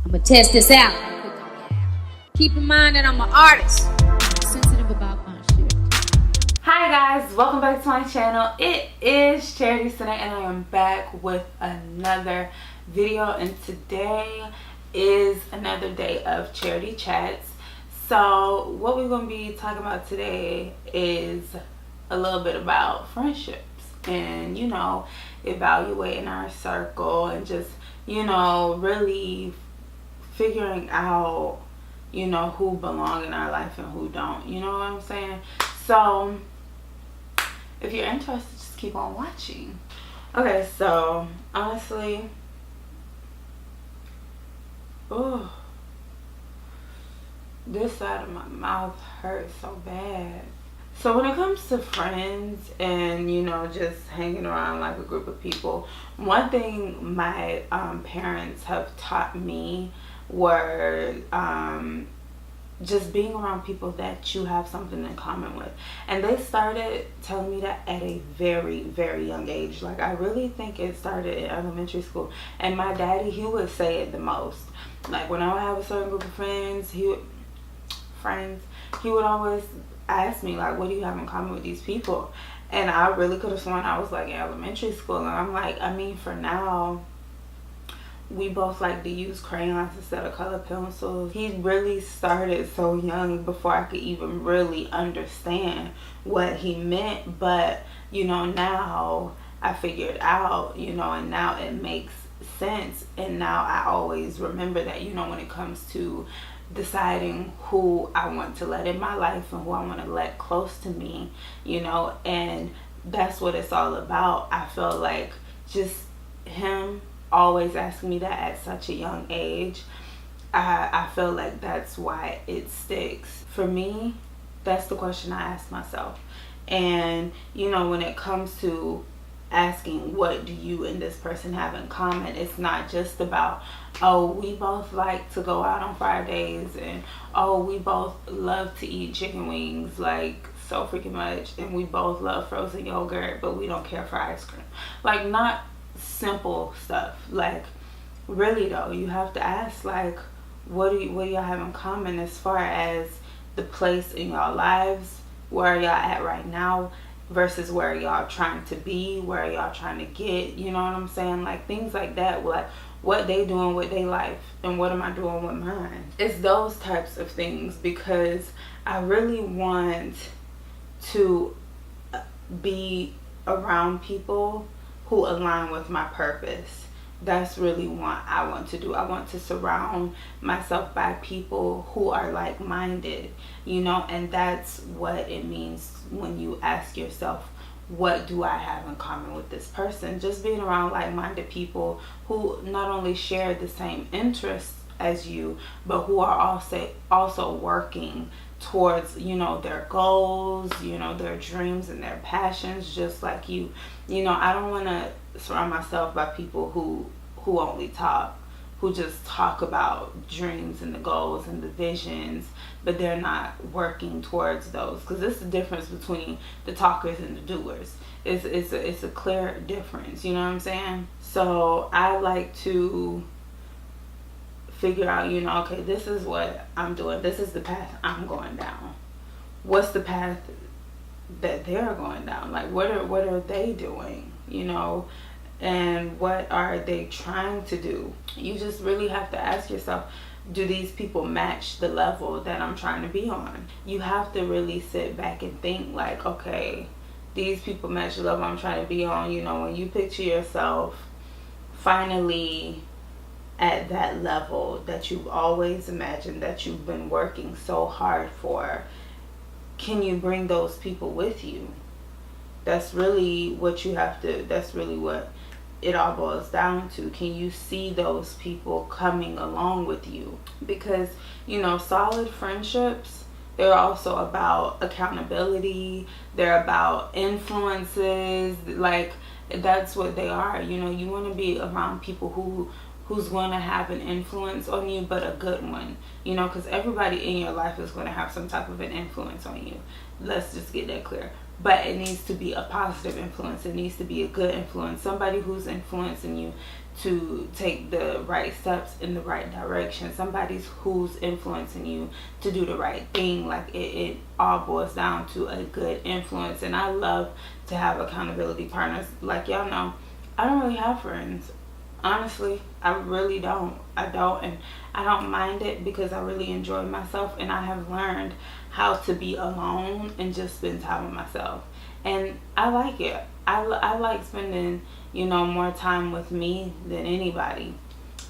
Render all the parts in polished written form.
I'ma test this out. Keep in mind that I'm an artist. I'm sensitive about my shit. Hi guys, welcome back to my channel. It is Chariti Sinae and I am back with another video, and today is another day of charity chats. So what we're going to be talking about today is a little bit about friendships and, you know, evaluating our circle and just, you know, really figuring out, you know, who belong in our life and who don't. You know what I'm saying? So if you're interested, just keep on watching. Okay, so honestly, this side of my mouth hurts so bad. So when it comes to friends and, you know, just hanging around like a group of people, one thing my parents have taught me were just being around people that you have something in common with. And they started telling me that at a very, very young age. Like, I really think it started in elementary school. And my daddy, he would say it the most. Like, when I would have a certain group of friends, he would always ask me, like, what do you have in common with these people? And I really could have sworn I was like in elementary school. And I'm like, I mean, for now, we both like to use crayons instead of color pencils. He really started so young before I could even really understand what he meant. But, you know, now I figured out, you know, and now it makes sense. And now I always remember that, you know, when it comes to deciding who I want to let in my life and who I want to let close to me, you know, and that's what it's all about. I feel like just him always asking me that at such a young age, I feel like that's why it sticks. For me, that's the question I ask myself. And, you know, when it comes to asking what do you and this person have in common, it's not just about, oh, we both like to go out on Fridays, and oh, we both love to eat chicken wings like so freaking much, and we both love frozen yogurt, but we don't care for ice cream. Like, not simple stuff. Like, really though, you have to ask, like, what do y'all have in common as far as the place in y'all lives, where y'all at right now versus where y'all trying to be, where y'all trying to get, you know what I'm saying? Like, things like that, like what they doing with their life and what am I doing with mine. It's those types of things, because I really want to be around people who align with my purpose. That's really what I want to do. I want to surround myself by people who are like-minded, you know, and that's what it means when you ask yourself, what do I have in common with this person? Just being around like-minded people who not only share the same interests as you, but who are also working towards, you know, their goals, you know, their dreams and their passions, just like you. You know, I don't want to surround myself by people who only talk, who just talk about dreams and the goals and the visions, but they're not working towards those. Because it's the difference between the talkers and the doers. It's a clear difference, you know what I'm saying? So I like to figure out, you know, okay, this is what I'm doing. This is the path I'm going down. What's the path that they're going down? Like, what are they doing, you know, and what are they trying to do? You just really have to ask yourself, do these people match the level that I'm trying to be on? You have to really sit back and think, like, okay, these people match the level I'm trying to be on. You know, when you picture yourself finally at that level that you've always imagined, that you've been working so hard for, can you bring those people with you? That's really what you have to, that's really what it all boils down to. Can you see those people coming along with you? Because, you know, solid friendships, they're also about accountability. They're about influences. Like, that's what they are. You know, you want to be around people who's going to have an influence on you, but a good one. You know, because everybody in your life is going to have some type of an influence on you. Let's just get that clear. But it needs to be a positive influence. It needs to be a good influence. Somebody who's influencing you to take the right steps in the right direction. Somebody's who's influencing you to do the right thing. Like it all boils down to a good influence. And I love to have accountability partners. Like y'all know, I don't really have friends. Honestly, I really don't. I don't, and I don't mind it because I really enjoy myself, and I have learned how to be alone and just spend time with myself. And I like it. I like spending, more time with me than anybody.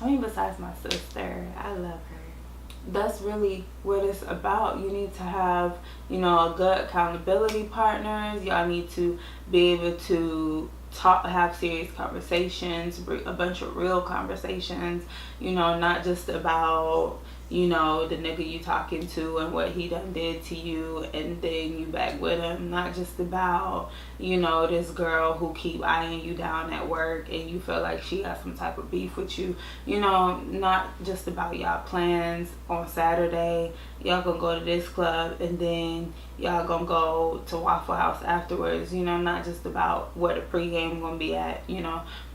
I mean, besides my sister, I love her. That's really what it's about. You need to have, a good accountability partners. Y'all need to be able to have serious conversations, a bunch of real conversations, not just about, the nigga you talking to and what he done did to you and then you back with him. Not just about, this girl who keep eyeing you down at work and you feel like she has some type of beef with you. Not just about y'all plans on Saturday. Y'all gonna go to this club and then y'all gonna go to Waffle House afterwards. Not just about where the pregame gonna be at,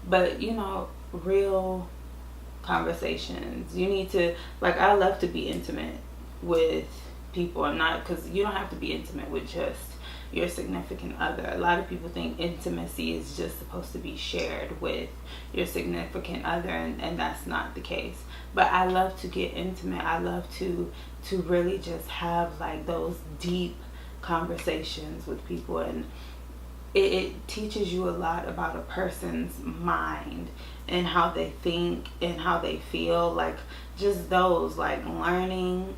but, real conversations. You need to, I love to be intimate with people, and not because you don't have to be intimate with just your significant other. A lot of people think intimacy is just supposed to be shared with your significant other, and that's not the case. But I love to get intimate. I love to really just have those deep conversations with people, and it teaches you a lot about a person's mind and how they think and how they feel. Just those, learning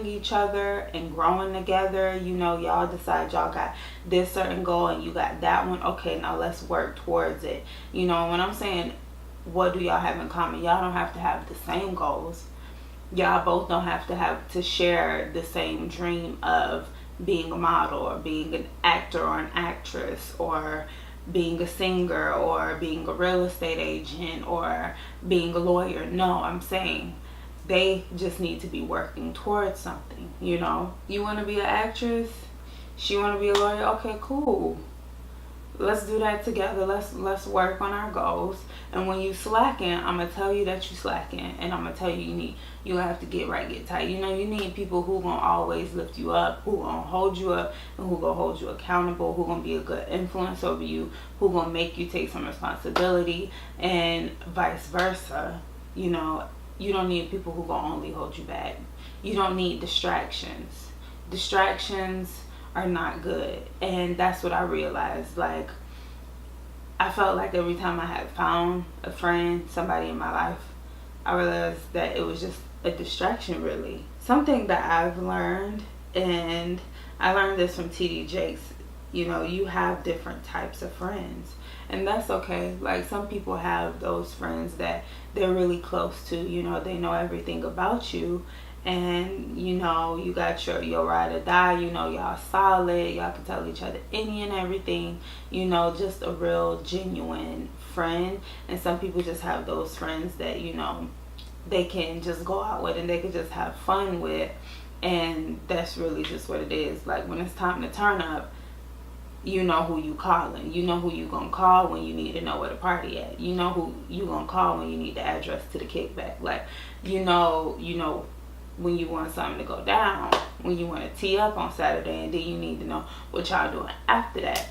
each other and growing together. Y'all decide y'all got this certain goal and you got that one. Okay, now let's work towards it. When I'm saying what do y'all have in common, y'all don't have to have the same goals. Y'all both don't have to share the same dream of being a model or being an actor or an actress or being a singer or being a real estate agent or being a lawyer. No, I'm saying they just need to be working towards something. You want to be an actress, she want to be a lawyer. Okay, cool. Let's do that together. Let's work on our goals. And when you slacking, I'm gonna tell you that you slacking, and I'm gonna tell you you have to get right, get tight. You need people who gonna always lift you up, who gonna hold you up, and who gonna hold you accountable, who gonna be a good influence over you, who gonna make you take some responsibility, and vice versa. You don't need people who gonna only hold you back. You don't need distractions. Distractions are not good, and that's what I realized. I felt like every time I had found a friend, somebody in my life, I realized that it was just a distraction, really. Something that I've learned, and I learned this from TD Jakes, you have different types of friends, and that's okay. Some people have those friends that they're really close to, they know everything about you, and you got your ride or die, y'all solid, y'all can tell each other any and everything, just a real genuine friend. And some people just have those friends that they can just go out with and they can just have fun with, and that's really just what it is. When it's time to turn up, you know who you calling. You know who you gonna call when you need to know where the party at. You know who you gonna call when you need the address to the kickback. You know when you want something to go down, when you want to tee up on Saturday, and then you need to know what y'all doing after that.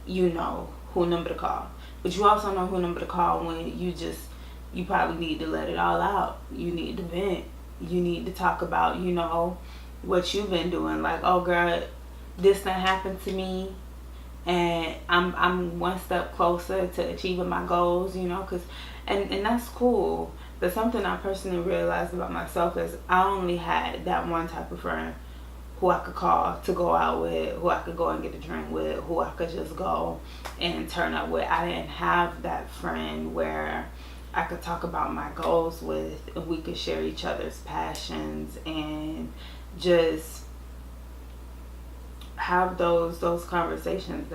You know who number to call. But you also know who number to call when you probably need to let it all out. You need to vent. You need to talk about, what you've been doing. Oh girl, this done happened to me, and I'm one step closer to achieving my goals, and that's cool. But something I personally realized about myself is I only had that one type of friend who I could call to go out with, who I could go and get a drink with, who I could just go and turn up with. I didn't have that friend where I could talk about my goals with, and we could share each other's passions and just have those conversations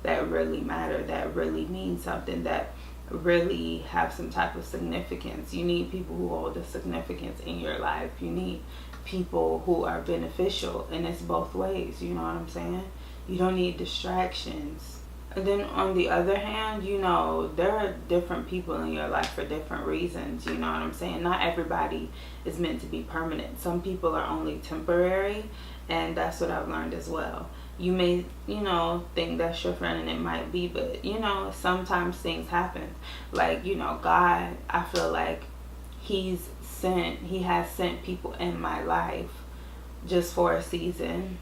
that really matter, that really mean something, that really have some type of significance. You need people who hold a significance in your life. You need people who are beneficial, and it's both ways. You know what I'm saying? You don't need distractions. And then on the other hand, you know, there are different people in your life for different reasons. You know what I'm saying? Not everybody is meant to be permanent. Some people are only temporary, and that's what I've learned as well. You may, you know, think that's your friend, and it might be, but, you know, sometimes things happen. Like, you know, God, I feel like he has sent people in my life just for a season,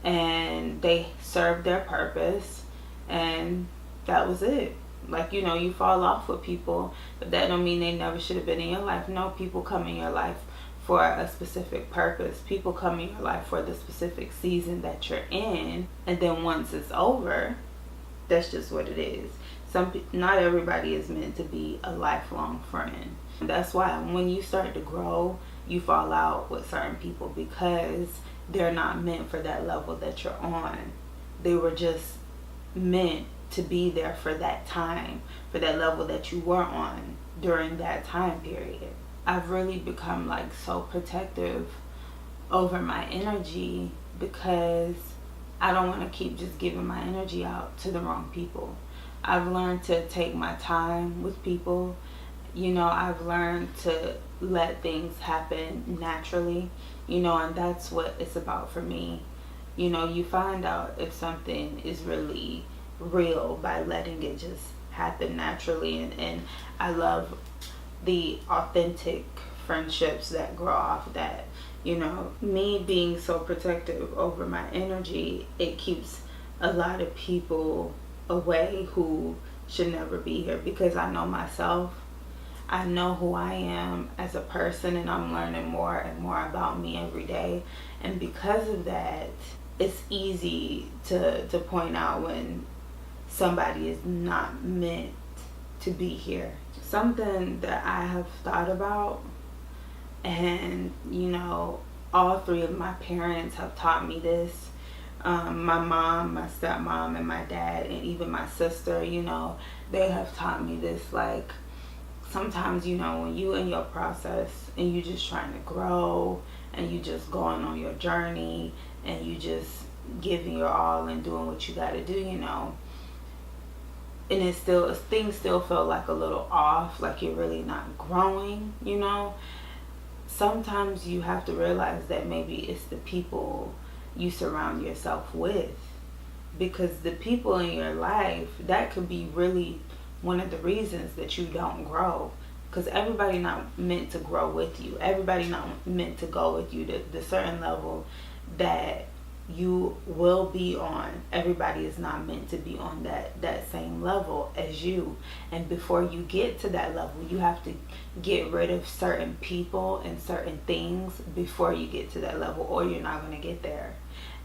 and they served their purpose, and that was it. Like, you know, you fall off with people, but that don't mean they never should have been in your life. No, people come in your life for a specific purpose. People come in your life for the specific season that you're in, and then once it's over, that's just what it is. Not everybody is meant to be a lifelong friend. That's why when you start to grow, you fall out with certain people because they're not meant for that level that you're on. They were just meant to be there for that time, for that level that you were on during that time period. I've really become like so protective over my energy because I don't want to keep just giving my energy out to the wrong people. I've learned to take my time with people. You know, I've learned to let things happen naturally, you know, and that's what it's about for me. You know, you find out if something is really real by letting it just happen naturally, and I love the authentic friendships that grow off that. You know, me being so protective over my energy, it keeps a lot of people away who should never be here, because I know myself. I know who I am as a person, and I'm learning more and more about me every day. And because of that, it's easy to point out when somebody is not meant to be here. Something that I have thought about, and you know, all three of my parents have taught me this. My mom, my stepmom, and my dad, and even my sister, you know, they have taught me this. Like, sometimes, you know, when you in your process and you just trying to grow and you just going on your journey and you just giving your all and doing what you got to do, you know, and it's still, things still feel like a little off, like you're really not growing, you know. Sometimes you have to realize that maybe it's the people you surround yourself with, because the people in your life, that could be really one of the reasons that you don't grow, because everybody not meant to grow with you. Everybody not meant to go with you to the certain level that you will be on. Everybody is not meant to be on that same level as you. And before you get to that level, you have to get rid of certain people and certain things before you get to that level, or you're not going to get there.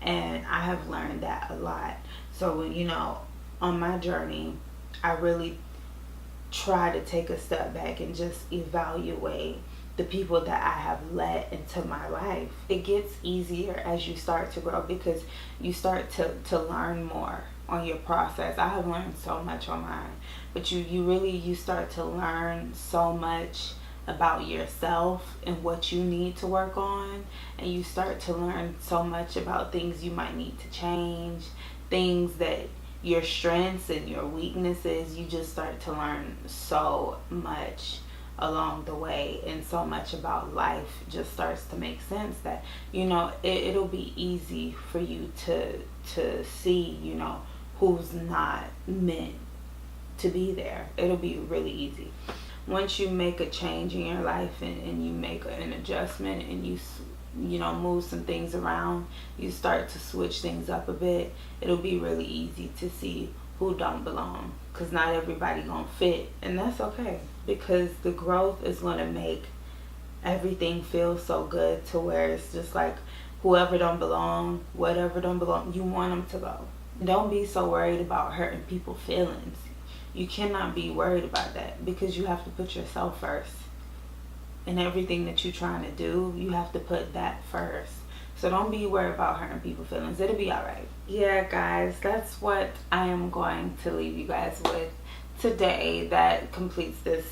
And I have learned that a lot. So, you know, on my journey, I really try to take a step back and just evaluate the people that I have let into my life. It gets easier as you start to grow, because you start to learn more on your process. I have learned so much on mine, but you start to learn so much about yourself and what you need to work on, and you start to learn so much about things you might need to change, things that your strengths and your weaknesses. You just start to learn so much along the way, and so much about life just starts to make sense that, you know, it'll be easy for you to see, you know, who's not meant to be there. It'll be really easy. Once you make a change in your life, and you make an adjustment, and you know, move some things around, you start to switch things up a bit, it'll be really easy to see who don't belong, because not everybody gonna fit, and that's okay, because the growth is gonna make everything feel so good, to where it's just like, whoever don't belong, whatever don't belong, you want them to go. Don't be so worried about hurting people's feelings. You cannot be worried about that, because you have to put yourself first. And everything that you're trying to do, you have to put that first. So don't be worried about hurting people's feelings. It'll be alright. Yeah, guys, that's what I am going to leave you guys with today. That completes this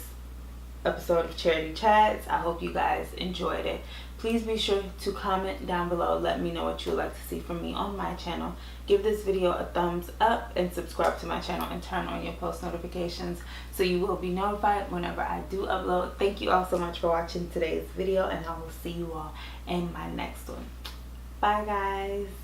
episode of Charity Chats. I hope you guys enjoyed it. Please be sure to comment down below. Let me know what you would like to see from me on my channel. Give this video a thumbs up and subscribe to my channel and turn on your post notifications so you will be notified whenever I do upload. Thank you all so much for watching today's video, and I will see you all in my next one. Bye guys.